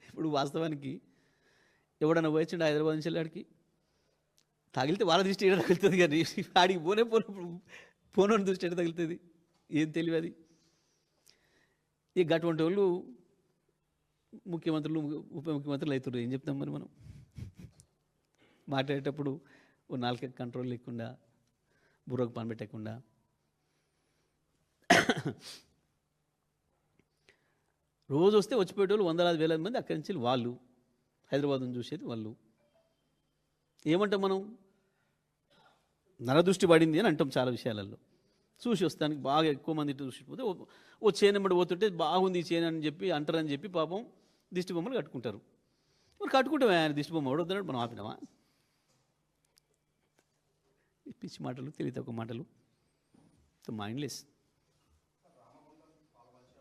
ఇప్పుడు వాస్తవానికి ఎవడన్నా పోయొచ్చిండు హైదరాబాద్ నుంచి వెళ్ళాడికి తగిలితే వాళ్ళ దృష్టి ఏడ తగులుతుంది, కానీ ఆడికి పోనోని దృష్టి ఎడ తగులుతుంది, ఏం తెలియదు. ఇక అటువంటి వాళ్ళు ముఖ్యమంత్రులు ఉప ముఖ్యమంత్రులు అవుతున్నారు. ఏం చెప్తాం మరి మనం? మాట్లాడేటప్పుడు ఓ నాలుక కంట్రోల్ లేకుండా, బుర్రకు పని పెట్టకుండా. రోజు వస్తే వచ్చిపోయేటోళ్ళు వందలాది వేల మంది అక్కడి నుంచి వాళ్ళు హైదరాబాద్ను చూసేది వాళ్ళు. ఏమంటాం మనం? నరదృష్టి పడింది అని అంటాం చాలా విషయాలలో. చూసి వస్తానికి బాగా ఎక్కువ మంది చూసిపోతే ఓ చేనెమ్మడి పోతుంటే బాగుంది ఈ చేను అని చెప్పి అంటారని చెప్పి పాపం దిష్టి బొమ్మలు కట్టుకుంటారు. మరి కట్టుకుంటామే, ఆయన దిష్టి బొమ్మ వద్దన్నాడు, మనం ఆపినామా? పిచ్చి మాటలు, తెలివి తక్కువ మాటలు, మైండ్లెస్.